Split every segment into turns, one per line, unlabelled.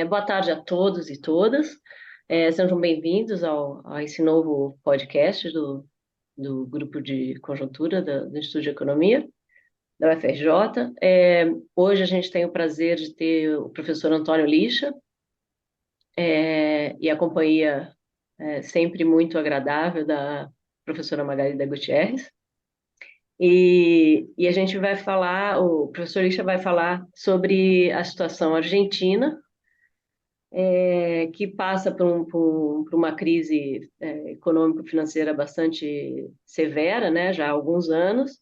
Boa tarde a todos e todas. Sejam bem-vindos a esse novo podcast do Grupo de Conjuntura do Instituto de Economia da UFRJ. Hoje a gente tem o prazer de ter o professor Antônio Lixa, e a companhia sempre muito agradável da professora Margarida Gutierrez. E a gente vai falar, o professor Lixa vai falar sobre a situação argentina, que passa por uma crise econômico-financeira bastante severa, né, já há alguns anos,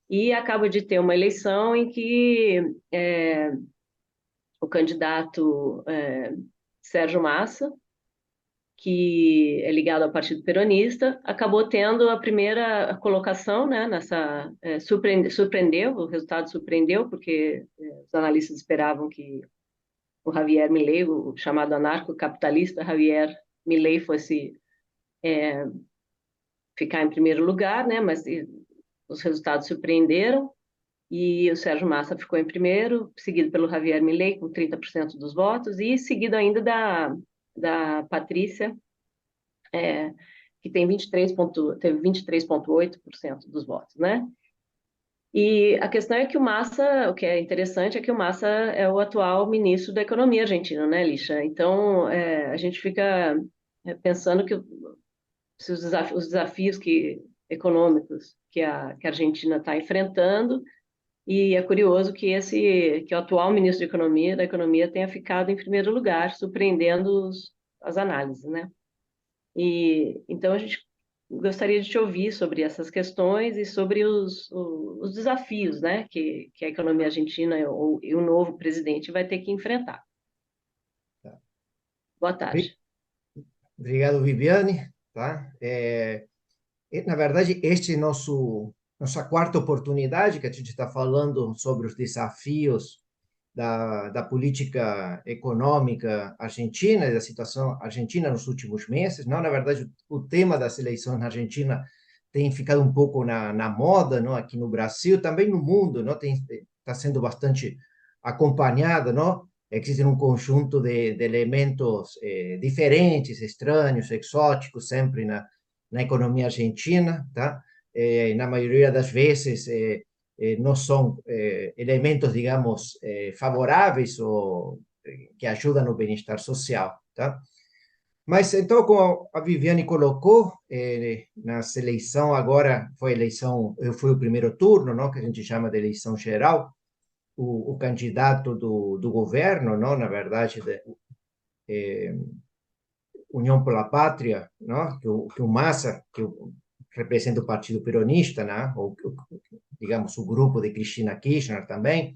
e acaba de ter uma eleição em que o candidato Sérgio Massa, que é ligado ao Partido Peronista, acabou tendo a primeira colocação, né, surpreendeu, o resultado surpreendeu, porque os analistas esperavam que o Javier Milei, o chamado anarcocapitalista Javier Milei, fosse ficar em primeiro lugar, né? Mas os resultados surpreenderam e o Sérgio Massa ficou em primeiro, seguido pelo Javier Milei com 30% dos votos e seguido ainda da Patrícia, que tem teve 23,8% dos votos, né? E a questão é que o Massa, o que é interessante é que o Massa é o atual ministro da Economia argentino, né, Lixa? Então, a gente fica pensando que se os desafios econômicos que a Argentina está enfrentando, e é curioso que o atual ministro da Economia tenha ficado em primeiro lugar, surpreendendo as análises, né? E então a gente gostaria de te ouvir sobre essas questões e sobre os desafios, né, que a economia argentina e o novo presidente vai ter que enfrentar.
Tá.
Boa tarde.
Obrigado, Viviane. Tá? Na verdade, este é nossa quarta oportunidade que a gente está falando sobre os desafios da política econômica argentina e da situação argentina nos últimos meses. Não, na verdade, o tema das eleições na Argentina tem ficado um pouco na moda, não? Aqui no Brasil, também no mundo, não? Está sendo bastante acompanhada, não? Existem um conjunto de elementos diferentes, estranhos, exóticos, sempre na economia argentina, tá? Na maioria das vezes, não são elementos, digamos, favoráveis ou que ajudam no bem-estar social, tá? Mas então, como a Viviane colocou, na eleição agora foi eleição, foi o primeiro turno, não, que a gente chama de eleição geral, o candidato do governo, não, na verdade, eh, União pela Pátria, não, que o Massa, representa o Partido Peronista, né, ou digamos o grupo de Cristina Kirchner também,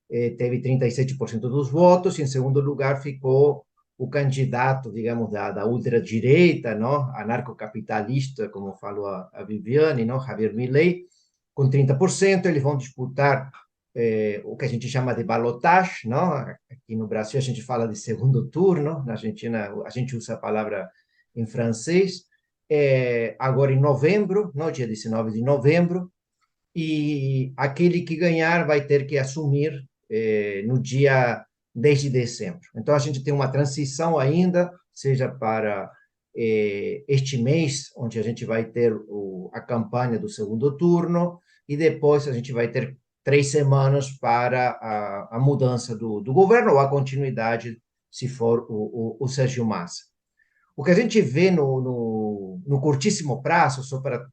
teve 37% dos votos, e em segundo lugar ficou o candidato, digamos, da ultradireita, não? Anarcocapitalista, como falou a Viviane, não? Javier Milei, com 30%. Eles vão disputar o que a gente chama de balotage, não? Aqui no Brasil a gente fala de segundo turno, na Argentina a gente usa a palavra em francês, agora em novembro, no dia 19 de novembro, e aquele que ganhar vai ter que assumir no dia 10 de dezembro. Então, a gente tem uma transição ainda, seja para este mês, onde a gente vai ter a campanha do segundo turno, e depois a gente vai ter 3 semanas para a mudança do governo ou a continuidade, se for o Sérgio Massa. O que a gente vê no curtíssimo prazo, só para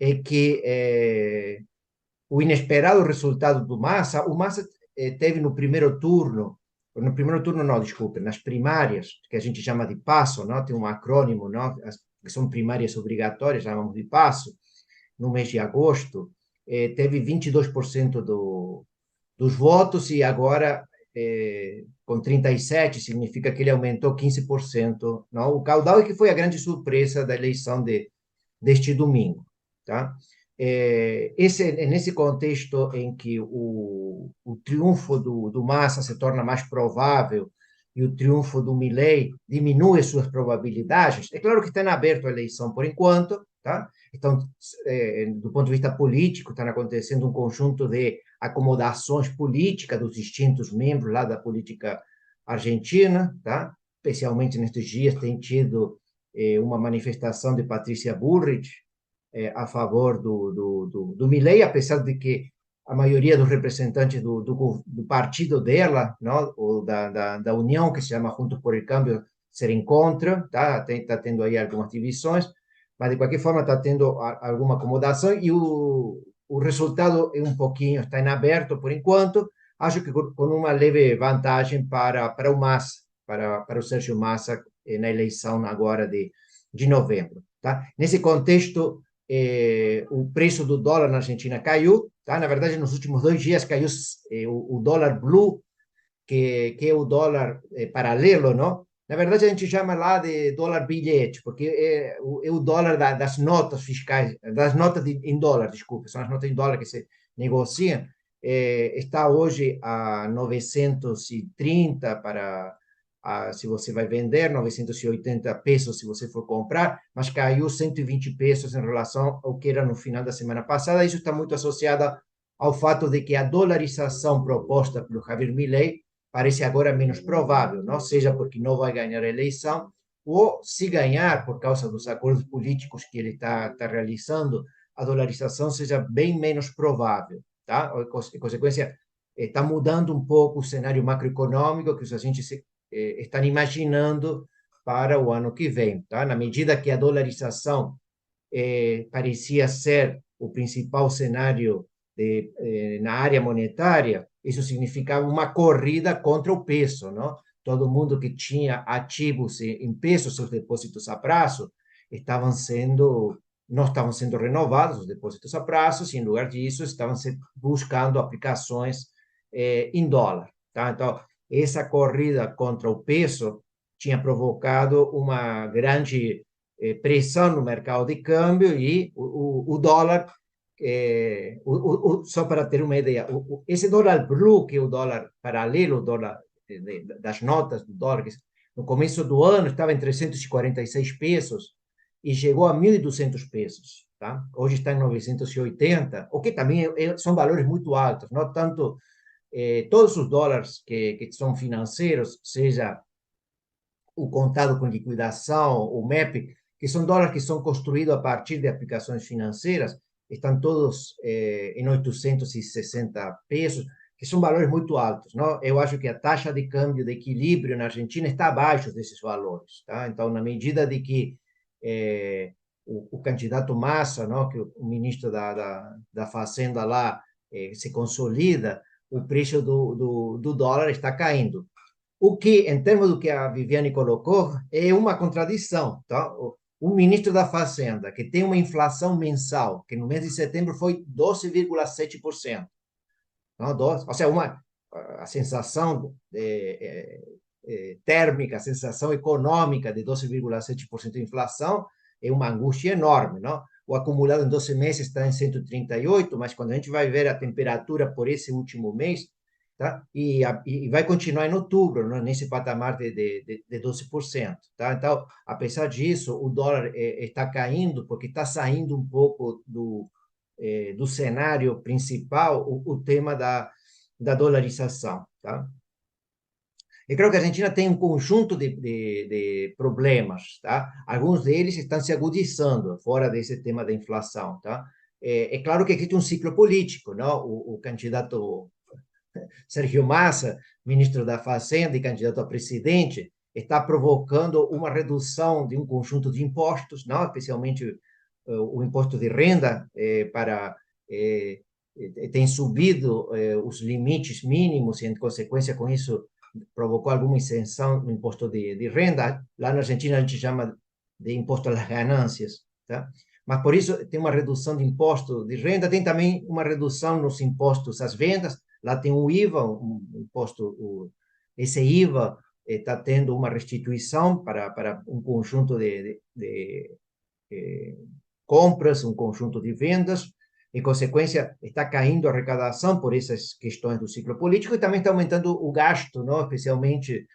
é que o inesperado resultado do Massa, o Massa teve no primeiro turno não, desculpe, nas primárias, que a gente chama de PASSO, não? Tem um acrônimo, não? Que são primárias obrigatórias, chamamos de PASSO, no mês de agosto, teve 22% dos votos e agora com 37 significa que ele aumentou 15%, não? O caudal é que foi a grande surpresa da eleição deste domingo, tá? Nesse contexto em que o triunfo do Massa se torna mais provável e o triunfo do Milei diminui suas probabilidades, é claro que está em aberto a eleição por enquanto, tá? Então, do ponto de vista político, está acontecendo um conjunto de acomodações políticas dos distintos membros lá da política Argentina, tá? Especialmente nestes dias tem tido uma manifestação de Patrícia Bullrich a favor do Milei, apesar de que a maioria dos representantes do partido dela, não, ou da União, que se chama Juntos por el Cambio, serem contra, tá? Tá tendo aí algumas divisões, mas de qualquer forma está tendo alguma acomodação e o resultado é um pouquinho, está em aberto por enquanto, acho que com uma leve vantagem para o Massa, para o Sérgio Massa na eleição agora de novembro. Tá? Nesse contexto, o preço do dólar na Argentina caiu, tá? Na verdade, nos últimos 2 dias caiu o dólar blue, que é o dólar paralelo, não? Na verdade, a gente chama lá de dólar bilhete, porque é o dólar das notas fiscais, das notas em dólar, desculpe, são as notas em dólar que se negociam. Está hoje a 930 se você vai vender, 980 pesos se você for comprar, mas caiu 120 pesos em relação ao que era no final da semana passada. Isso está muito associado ao fato de que a dolarização proposta pelo Javier Milei parece agora menos provável, não seja porque não vai ganhar a eleição, ou se ganhar por causa dos acordos políticos que ele está realizando, a dolarização seja bem menos provável. Tá? Em consequência, está mudando um pouco o cenário macroeconômico que os agentes estão imaginando para o ano que vem. Tá? Na medida que a dolarização parecia ser o principal cenário na área monetária, isso significava uma corrida contra o peso, não? Todo mundo que tinha ativos em pesos, seus depósitos a prazo, não estavam sendo renovados os depósitos a prazo, e em lugar disso estavam buscando aplicações em dólar, tá? Então, essa corrida contra o peso tinha provocado uma grande pressão no mercado de câmbio e o dólar, só para ter uma ideia, esse dólar blue, que é o dólar paralelo, o dólar das notas do dólar, que no começo do ano estava em 346 pesos e chegou a 1.200 pesos. Tá? Hoje está em 980, o que também são valores muito altos, não tanto todos os dólares que são financeiros, seja o contado com liquidação, o MEP, que são dólares que são construídos a partir de aplicações financeiras, estão todos em 860 pesos, que são valores muito altos. Não? Eu acho que a taxa de câmbio de equilíbrio na Argentina está abaixo desses valores. Tá? Então, na medida de que o candidato Massa, não, que o ministro da Fazenda lá, se consolida, o preço do dólar está caindo. O que, em termos do que a Viviane colocou, é uma contradição. Tá? O ministro da Fazenda, que tem uma inflação mensal, que no mês de setembro foi 12,7%. Não? Ou seja, a sensação térmica, a sensação econômica de 12,7% de inflação é uma angústia enorme. Não? O acumulado em 12 meses está em 138, mas quando a gente vai ver a temperatura por esse último mês, tá? E vai continuar em outubro, né? Nesse patamar de 12%. Tá? Então, apesar disso, o dólar está caindo, porque está saindo um pouco do cenário principal, o tema da dolarização. Tá? Eu creio que a Argentina tem um conjunto de problemas, tá? Alguns deles estão se agudizando fora desse tema da inflação, tá? É claro que existe um ciclo político, não? O candidato Sérgio Massa, ministro da Fazenda e candidato a presidente, está provocando uma redução de um conjunto de impostos, não? Especialmente o imposto de renda tem subido os limites mínimos e, em consequência, com isso, provocou alguma isenção no imposto de renda. Lá na Argentina a gente chama de imposto às ganâncias, tá? Mas por isso tem uma redução de imposto de renda, tem também uma redução nos impostos às vendas. Lá tem o IVA, esse IVA está tendo uma restituição para um conjunto de compras, um conjunto de vendas. Em consequência, está caindo a arrecadação por essas questões do ciclo político e também está aumentando o gasto, não? Especialmente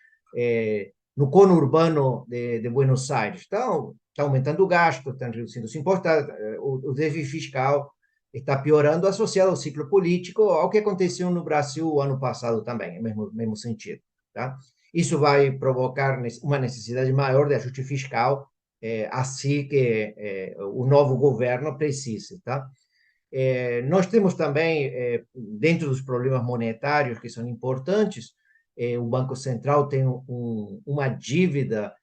no conurbano de Buenos Aires. Então, está aumentando o gasto, estão reduzindo os impostos, o déficit fiscal está piorando, associado ao ciclo político, ao que aconteceu no Brasil o ano passado também, no mesmo sentido. Tá? Isso vai provocar uma necessidade maior de ajuste fiscal, assim que o novo governo precise, tá? Nós temos também, dentro dos problemas monetários que são importantes, o Banco Central tem uma dívida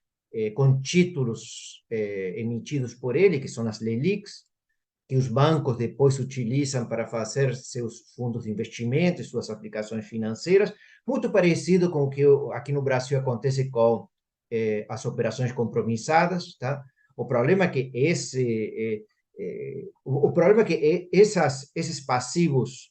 com títulos emitidos por ele, que são as LELIQs, que os bancos depois utilizam para fazer seus fundos de investimento, suas aplicações financeiras, muito parecido com o que aqui no Brasil acontece com as operações compromissadas, tá? O problema é que o problema é que esses passivos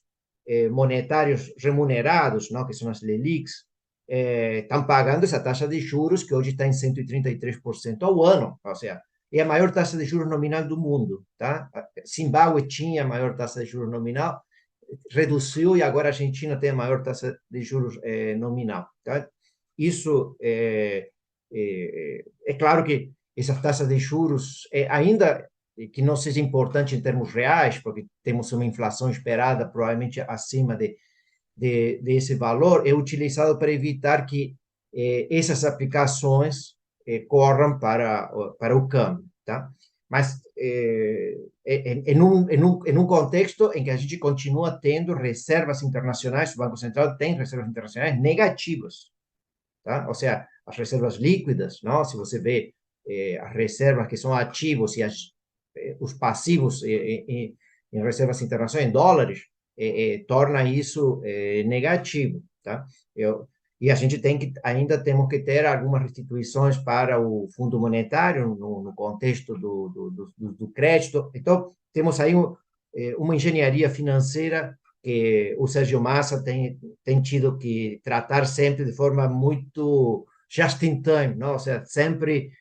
monetários remunerados, não, que são as LELIQs, estão pagando essa taxa de juros que hoje está em 133% ao ano, ou seja, é a maior taxa de juros nominal do mundo, tá? Zimbábue tinha a maior taxa de juros nominal, reduziu e agora a Argentina tem a maior taxa de juros nominal, tá? Isso é claro que essas taxas de juros ainda que não seja importante em termos reais, porque temos uma inflação esperada provavelmente acima desse valor, é utilizado para evitar que essas aplicações corram para o câmbio, tá? Mas em um contexto em que a gente continua tendo reservas internacionais, o Banco Central tem reservas internacionais negativas, tá? Ou seja, as reservas líquidas, não? Se você vê as reservas que são ativos e os passivos em reservas internacionais, em dólares, torna isso negativo, tá? E a gente ainda temos que ter algumas restituições para o Fundo Monetário no contexto do crédito. Então, temos aí uma engenharia financeira que o Sérgio Massa tem tido que tratar sempre de forma muito just in time, não? Ou seja, sempre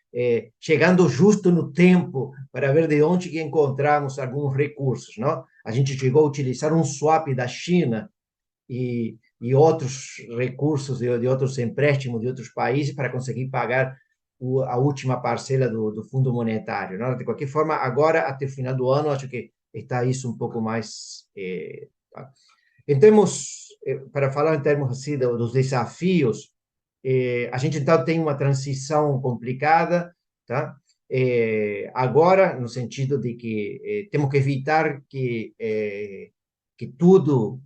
chegando justo no tempo para ver de onde que encontramos alguns recursos, não? A gente chegou a utilizar um swap da China e outros recursos de outros empréstimos de outros países para conseguir pagar a última parcela do Fundo Monetário, não? De qualquer forma, agora, até o final do ano, acho que está isso um pouco mais... Tá? Em termos, para falar em termos assim, dos desafios, a gente então tem uma transição complicada, tá? Agora, no sentido de que temos que evitar que tudo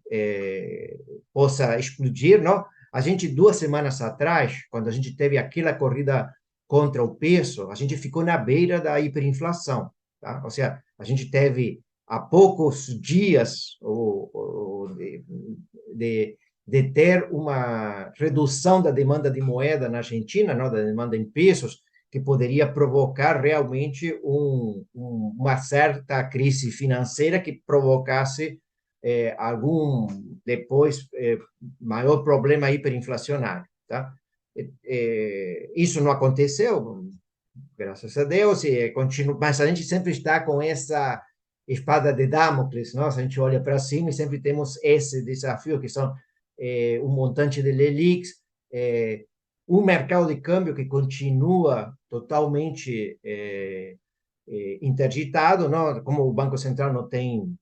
possa explodir, não? A gente, 2 semanas atrás, quando a gente teve aquela corrida contra o peso, a gente ficou na beira da hiperinflação, tá? Ou seja, a gente teve há poucos dias de, de ter uma redução da demanda de moeda na Argentina, não, da demanda em pesos, que poderia provocar realmente uma certa crise financeira que provocasse algum depois maior problema hiperinflacionário, tá? Isso não aconteceu, graças a Deus, mas a gente sempre está com essa espada de Damocles, não? Se a gente olha para cima e sempre temos esse desafio, que são um montante de LELIQs, um mercado de câmbio que continua totalmente interditado, não? Como o Banco Central não tem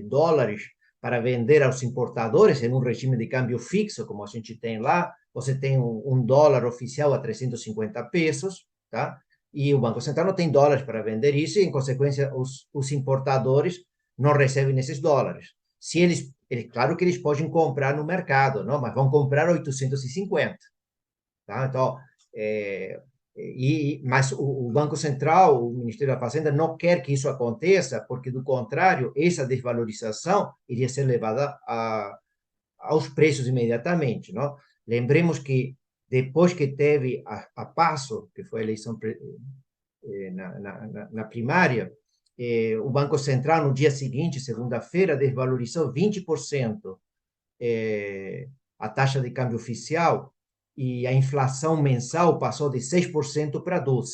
dólares para vender aos importadores em um regime de câmbio fixo, como a gente tem lá, você tem um dólar oficial a 350 pesos, tá? E o Banco Central não tem dólares para vender isso, e, em consequência, os importadores não recebem esses dólares. Se eles, claro que eles podem comprar no mercado, não? Mas vão comprar 850, tá? Então, mas o Banco Central, o Ministério da Fazenda, não quer que isso aconteça, porque, do contrário, essa desvalorização iria ser levada aos preços imediatamente, não? Lembremos que depois que teve a PASO, que foi a eleição na primária, o Banco Central, no dia seguinte, segunda-feira, desvalorizou 20% a taxa de câmbio oficial, e a inflação mensal passou de 6% para 12%.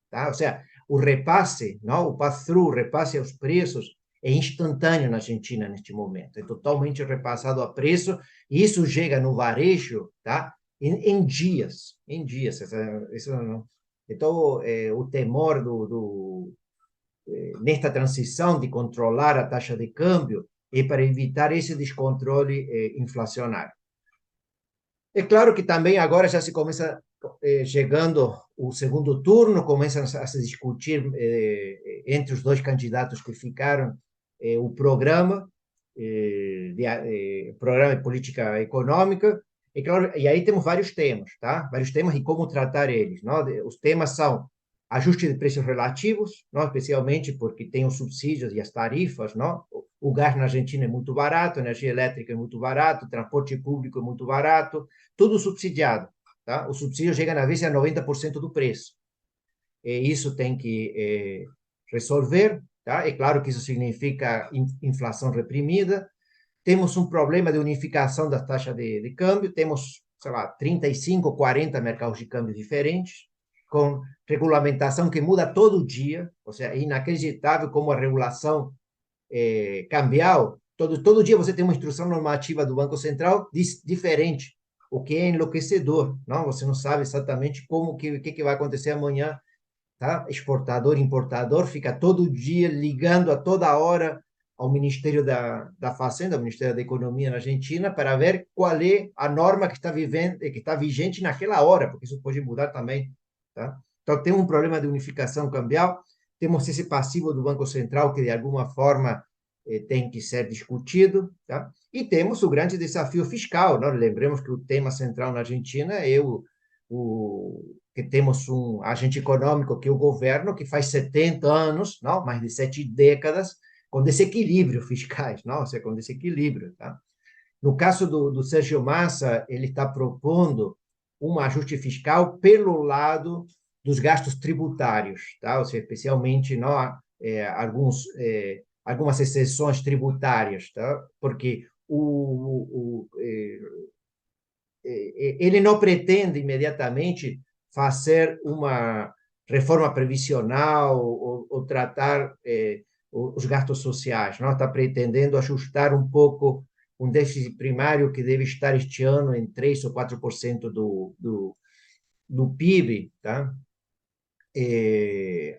Tá? Ou seja, o repasse, não? O pass-through, o repasse aos preços, é instantâneo na Argentina neste momento. É totalmente repassado a preço, e isso chega no varejo, tá? Em dias. Em dias. Isso não... Então, o temor nesta transição de controlar a taxa de câmbio é para evitar esse descontrole inflacionário. É claro que também agora já se começa, chegando o segundo turno, começam a se discutir entre os dois candidatos que ficaram o programa, programa de política econômica. E claro, e aí temos vários temas, tá? Vários temas e como tratar eles, não? Os temas são ajuste de preços relativos, não? Especialmente porque tem os subsídios e as tarifas, não? O gás na Argentina é muito barato, a energia elétrica é muito barato, o transporte público é muito barato, tudo subsidiado, tá? O subsídio chega, às vezes, a 90% do preço. E isso tem que resolver, tá? É claro que isso significa inflação reprimida. Temos um problema de unificação da taxa de câmbio, temos, sei lá, 35, 40 mercados de câmbio diferentes, com regulamentação que muda todo dia, ou seja, é inacreditável como a regulação cambial, todo dia você tem uma instrução normativa do Banco Central diferente, o que é enlouquecedor, não? Você não sabe exatamente que vai acontecer amanhã, tá? Exportador, importador, fica todo dia ligando a toda hora ao Ministério da Fazenda, ao Ministério da Economia na Argentina, para ver qual é a norma que está vivendo, que está vigente naquela hora, porque isso pode mudar também, tá? Então, tem um problema de unificação cambial, temos esse passivo do Banco Central que, de alguma forma, tem que ser discutido, tá? E temos o grande desafio fiscal. Nós lembremos que o tema central na Argentina é que temos um agente econômico, que é o governo, que faz 70 anos, não? Mais de 7 décadas, com desequilíbrio fiscais, não? Ou seja, com desequilíbrio, tá? No caso do Sérgio Massa, ele está propondo um ajuste fiscal pelo lado dos gastos tributários, tá? Ou seja, especialmente não, algumas exceções tributárias, tá? Porque ele não pretende imediatamente fazer uma reforma previsional ou tratar os gastos sociais, não está pretendendo ajustar um pouco um déficit primário que deve estar este ano em 3 ou 4% do PIB, tá?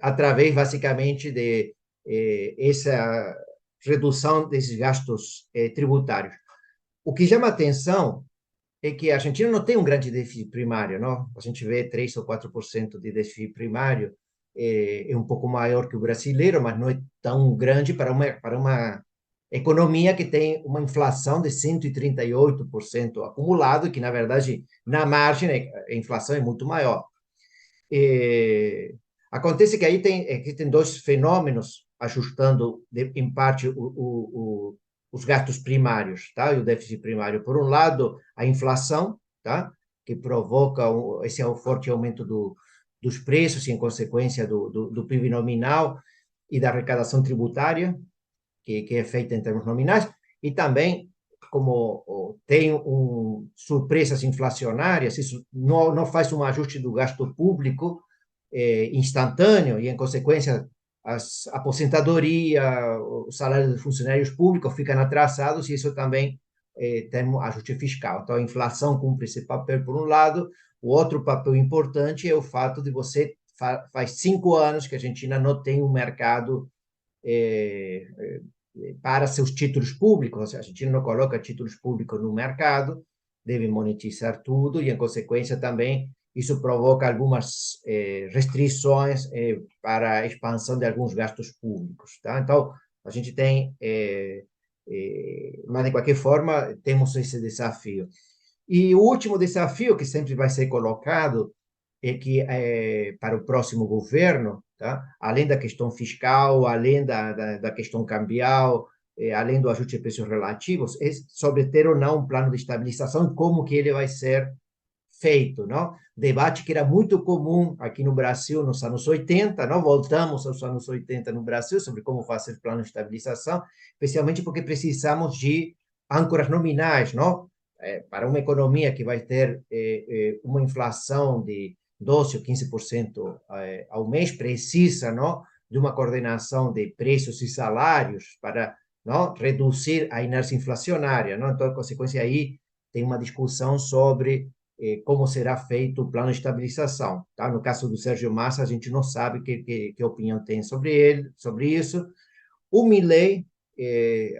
Através basicamente de essa redução desses gastos tributários. O que chama atenção é que a Argentina não tem um grande déficit primário, não? A gente vê 3 ou 4% de déficit primário, é um pouco maior que o brasileiro, mas não é tão grande para uma economia que tem uma inflação de 138% acumulado, que, na verdade, na margem, a inflação é muito maior. Acontece que aí existem dois fenômenos ajustando, em parte, os gastos primários, tá? E o déficit primário. Por um lado, a inflação, tá? Que provoca esse forte aumento dos preços e, em consequência, do PIB nominal e da arrecadação tributária, que é feita em termos nominais, e também, como tem surpresas inflacionárias, isso não faz um ajuste do gasto público instantâneo, e, em consequência, a aposentadoria, os salários dos funcionários públicos ficam atrasados, e isso também tem um ajuste fiscal. Então, a inflação cumpre esse papel, por um lado. O outro papel importante é o fato de você faz 5 anos que a Argentina não tem um mercado eh, para seus títulos públicos, ou seja, a Argentina não coloca títulos públicos no mercado, deve monetizar tudo, e, em consequência, também isso provoca algumas restrições para a expansão de alguns gastos públicos, tá? Então, a gente tem, mas, de qualquer forma, temos esse desafio. E o último desafio que sempre vai ser colocado é que, para o próximo governo, tá? Além da questão fiscal, além da questão cambial, além do ajuste de preços relativos, é sobre ter ou não um plano de estabilização e como que ele vai ser feito, não? Debate que era muito comum aqui no Brasil nos anos 80, não? Voltamos aos anos 80 no Brasil sobre como fazer plano de estabilização, especialmente porque precisamos de âncoras nominais, não? Para uma economia que vai ter uma inflação de 12 ou 15% ao mês, precisa, não, de uma coordenação de preços e salários para, não, reduzir a inércia inflacionária, não? Então, a consequência aí tem uma discussão sobre como será feito o plano de estabilização, tá? No caso do Sérgio Massa, a gente não sabe que opinião tem sobre ele, sobre isso. O Milei,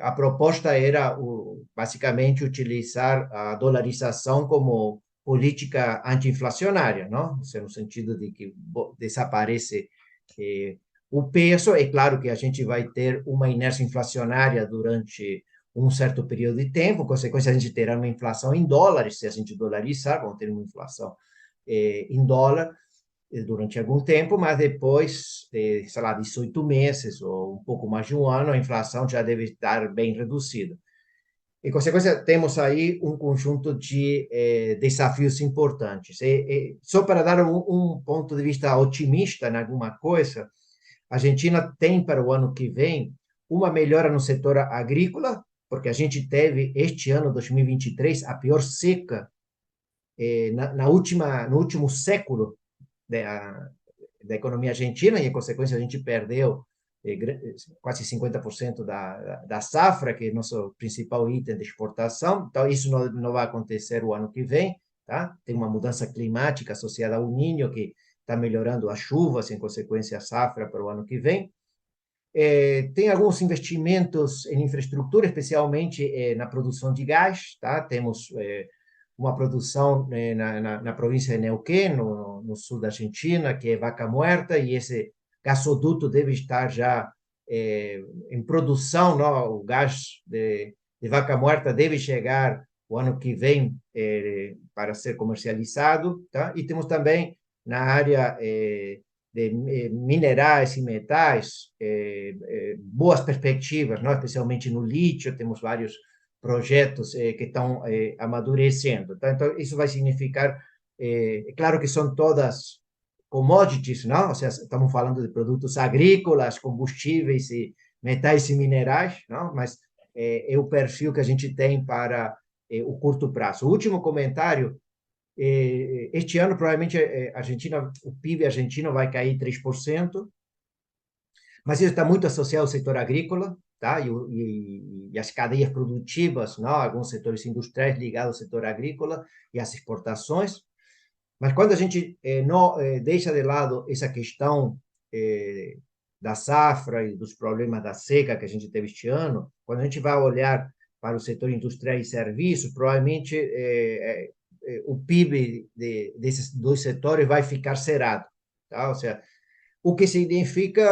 a proposta era basicamente utilizar a dolarização como política anti-inflacionária, não? Ou seja, no sentido de que desaparece o peso. É claro que a gente vai ter uma inércia inflacionária durante um certo período de tempo, consequência, a gente terá uma inflação em dólares, se a gente dolarizar, vamos ter uma inflação em dólar durante algum tempo, mas depois de, sei lá, 18 meses ou um pouco mais de um ano, a inflação já deve estar bem reduzida. Em consequência, temos aí um conjunto de desafios importantes. Só para dar um ponto de vista otimista em alguma coisa, a Argentina tem para o ano que vem uma melhora no setor agrícola, porque a gente teve este ano, 2023, a pior seca no último século da, da economia argentina, e, em consequência, a gente perdeu quase 50% da safra, que é nosso principal item de exportação. Então, isso não vai acontecer o ano que vem. Tá? Tem uma mudança climática associada ao Niño, que está melhorando as chuvas, em consequência, a safra para o ano que vem. Tem alguns investimentos em infraestrutura, especialmente na produção de gás. Tá? Temos uma produção na província de Neuquén, no sul da Argentina, que é Vaca Muerta, e esse gasoduto deve estar já em produção, não? O gás de Vaca Muerta deve chegar o ano que vem para ser comercializado. Tá? E temos também na área de minerais e metais boas perspectivas, não? Especialmente no lítio, temos vários projetos que estão amadurecendo. Tá? Então, isso vai significar, claro que são todas commodities, não? Ou seja, estamos falando de produtos agrícolas, combustíveis e metais e minerais, não? Mas é o perfil que a gente tem para o curto prazo. O último comentário: este ano, provavelmente, o PIB argentino vai cair 3%, mas isso está muito associado ao setor agrícola, tá? E as cadeias produtivas, não? Alguns setores industriais ligados ao setor agrícola e às exportações. Mas quando a gente não deixa de lado essa questão da safra e dos problemas da seca que a gente teve este ano, quando a gente vai olhar para o setor industrial e serviços, provavelmente o PIB desses dois setores vai ficar cerrado, tá? Ou seja, o que significa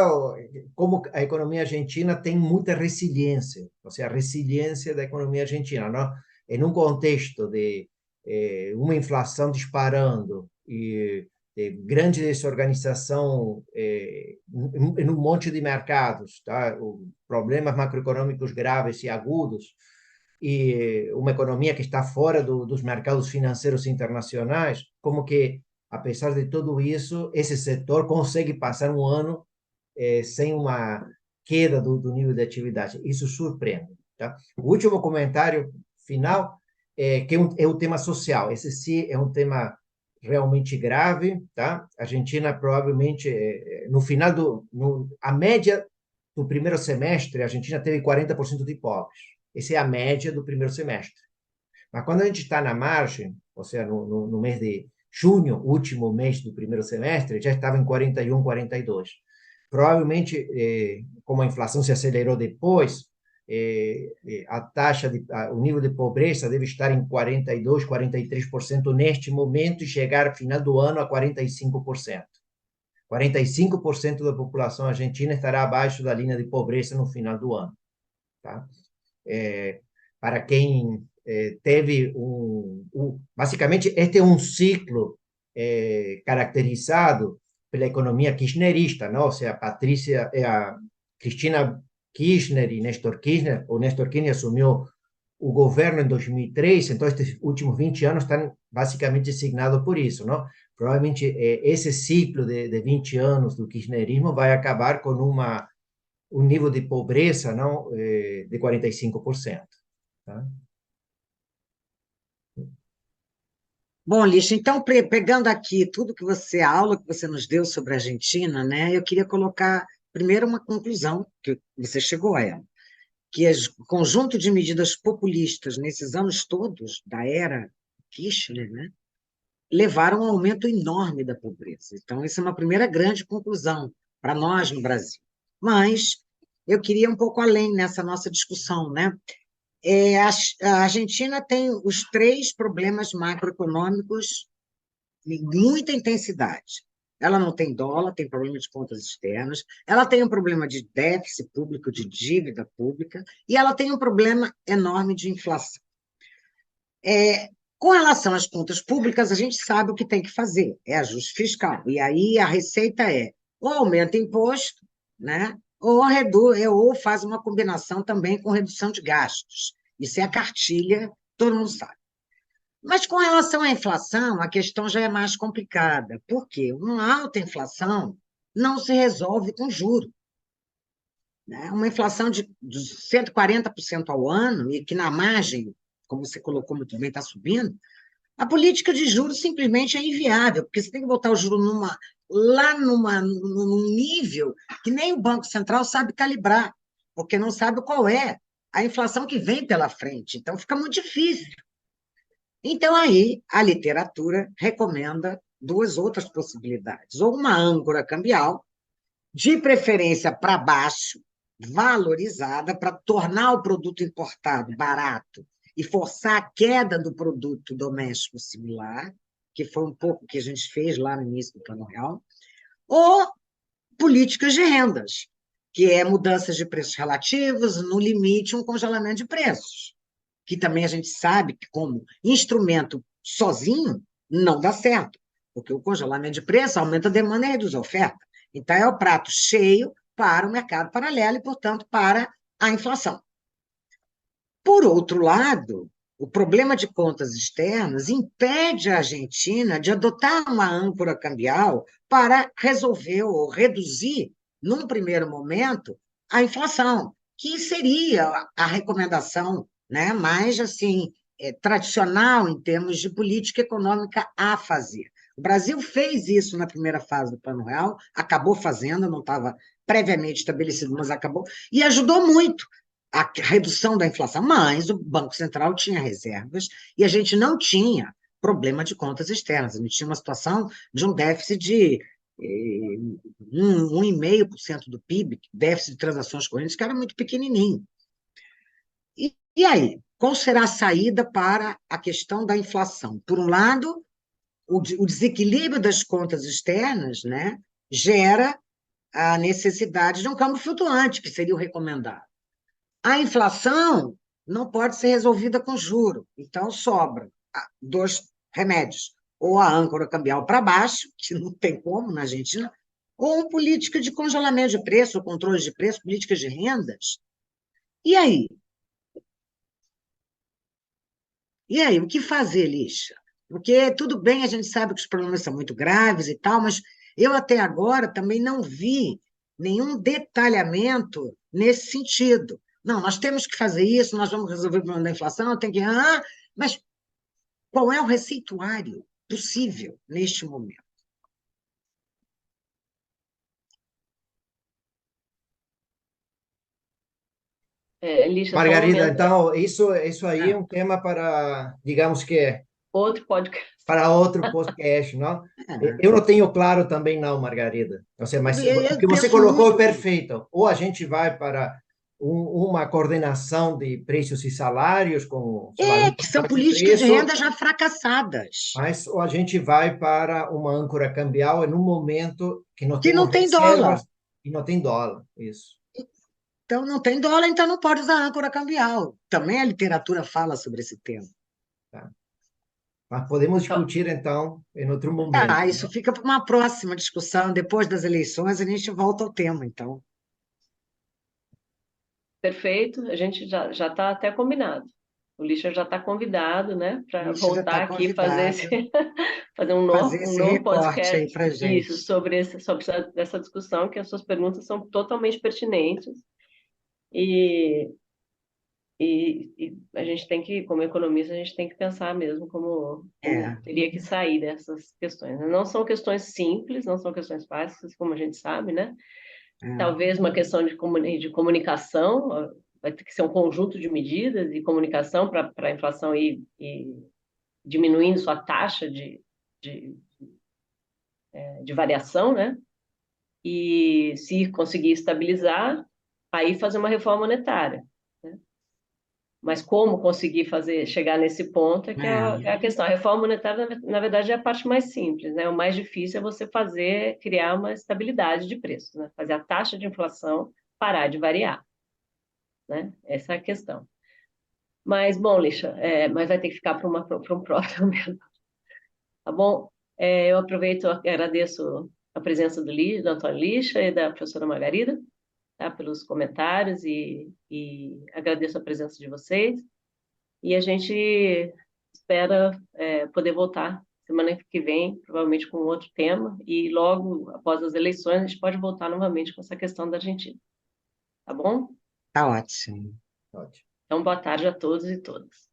como a economia argentina tem muita resiliência, ou seja, a resiliência da economia argentina, não? Em um contexto de uma inflação disparando e grande desorganização em um monte de mercados, tá? Problemas macroeconômicos graves e agudos, e uma economia que está fora dos mercados financeiros internacionais, como que, apesar de tudo isso, esse setor consegue passar um ano sem uma queda do nível de atividade. Isso surpreende. Tá? O último comentário final que é o tema social. Esse sim é um tema realmente grave. Tá? A Argentina provavelmente, no final a média do primeiro semestre, a Argentina teve 40% de pobres. Essa é a média do primeiro semestre. Mas quando a gente está na margem, ou seja, no mês de junho, último mês do primeiro semestre, já estava em 41, 42. Provavelmente, como a inflação se acelerou depois, o nível de pobreza deve estar em 42, 43% neste momento e chegar ao final do ano a 45%. 45% da população argentina estará abaixo da linha de pobreza no final do ano. Tá? Para quem teve basicamente, este é um ciclo caracterizado pela economia kirchnerista, não? Ou seja, a Cristina Kirchner e Néstor Kirchner, o Néstor Kirchner assumiu o governo em 2003, então estes últimos 20 anos estão basicamente designados por isso, não? Provavelmente esse ciclo de 20 anos do kirchnerismo vai acabar com um nível de pobreza não de 45%. Tá?
Bom, Lixa, então, pegando aqui tudo que você, a aula que você nos deu sobre a Argentina, né, eu queria colocar primeiro uma conclusão, que você chegou a ela, que o conjunto de medidas populistas nesses anos todos da era Kirchner, né, levaram a um aumento enorme da pobreza. Então, essa é uma primeira grande conclusão para nós no Brasil. Mas eu queria um pouco além nessa nossa discussão, né? A Argentina tem os três problemas macroeconômicos em muita intensidade. Ela não tem dólar, tem problema de contas externas, ela tem um problema de déficit público, de dívida pública, e ela tem um problema enorme de inflação. Com relação às contas públicas, a gente sabe o que tem que fazer, é ajuste fiscal. E aí a receita é ou aumenta imposto, né? Ou faz uma combinação também com redução de gastos. Isso é a cartilha, todo mundo sabe. Mas com relação à inflação, a questão já é mais complicada. Por quê? Uma alta inflação não se resolve com juros, né? Uma inflação de 140% ao ano, e que na margem, como você colocou muito bem, está subindo, a política de juros simplesmente é inviável, porque você tem que botar o juro num nível que nem o Banco Central sabe calibrar, porque não sabe qual é a inflação que vem pela frente. Então, fica muito difícil. Então, aí, a literatura recomenda duas outras possibilidades. Ou uma âncora cambial, de preferência para baixo, valorizada, para tornar o produto importado barato e forçar a queda do produto doméstico similar, que foi um pouco o que a gente fez lá no início do Plano Real, ou políticas de rendas, que é mudanças de preços relativos, no limite, um congelamento de preços, que também a gente sabe que, como instrumento sozinho, não dá certo, porque o congelamento de preço aumenta a demanda e reduz a oferta. Então, é o prato cheio para o mercado paralelo e, portanto, para a inflação. Por outro lado, o problema de contas externas impede a Argentina de adotar uma âncora cambial para resolver ou reduzir, num primeiro momento, a inflação, que seria a recomendação, né, mais assim, tradicional em termos de política econômica a fazer. O Brasil fez isso na primeira fase do Plano Real, acabou fazendo, não estava previamente estabelecido, mas acabou, e ajudou muito a redução da inflação, mas o Banco Central tinha reservas e a gente não tinha problema de contas externas. A gente tinha uma situação de um déficit de 1,5% do PIB, déficit de transações correntes, que era muito pequenininho. E aí, qual será a saída para a questão da inflação? Por um lado, o desequilíbrio das contas externas, né, gera a necessidade de um câmbio flutuante, que seria o recomendado. A inflação não pode ser resolvida com juro, então sobra dois remédios, ou a âncora cambial para baixo, que não tem como na Argentina, ou uma política de congelamento de preço, controle de preço, políticas de rendas. E aí? E aí, o que fazer, Lixa? Porque tudo bem, a gente sabe que os problemas são muito graves e tal, mas eu até agora também não vi nenhum detalhamento nesse sentido. Não, nós temos que fazer isso, nós vamos resolver o problema da inflação, tem que. Mas qual é o receituário possível neste momento?
Lígia, só um
Margarida,
momento,
então, isso aí é
Ah,
um tema para, digamos que,
outro podcast.
para outro podcast, não?
é.
Eu não tenho claro também, não, Margarida. Mas o
Eu
que você
penso
colocou é
muito.
perfeito. Ou a gente vai para uma coordenação de preços e salários, com, sei lá, um
Que são
controle de
políticas de
preço,
renda já fracassadas,
mas ou a gente vai para uma âncora cambial em um momento que não
que
temos
não tem dólar.
reservas e não tem dólar. Isso.
Então, não tem dólar, então não pode usar âncora cambial. Também a literatura fala sobre esse tema.
Tá? Mas podemos
Então,
discutir, então, em outro momento.
Isso fica para uma próxima discussão. Depois das eleições, a gente volta ao tema, então.
perfeito, a gente já está até combinado. O Lixa já está convidado, né,
A
para
gente já está
voltar aqui e fazer
convidado
fazer
a fazer
um
esse
novo
recorte aí
podcast,
para a
isso,
gente.
sobre essa discussão, que as suas perguntas são totalmente pertinentes e, e a gente tem que, como economista, a gente tem que pensar mesmo como
É,
teria que sair dessas questões. Não são questões simples, não são questões fáceis, como a gente sabe, né?
é,
Talvez uma questão de comunicação, vai ter que ser um conjunto de medidas de comunicação para a inflação ir diminuindo sua taxa de, de variação, né? E se conseguir estabilizar, aí fazer uma reforma monetária, né? Mas como conseguir chegar nesse ponto é que é a questão. A reforma monetária, na verdade, é a parte mais simples, né? O mais difícil é você criar uma estabilidade de preços, né? Fazer a taxa de inflação parar de variar, né? Essa é a questão. Mas, bom, Lixa, mas vai ter que ficar para um próximo mesmo, tá bom? Eu aproveito e agradeço a presença do Antônio Lixa e da professora Margarida, tá? Pelos comentários e agradeço a presença de vocês. E a gente espera poder voltar semana que vem, provavelmente com outro tema, e logo após as eleições a gente pode voltar novamente com essa questão da Argentina. Tá bom?
Tá ótimo.
Ótimo.
Então, boa tarde a todos e todas.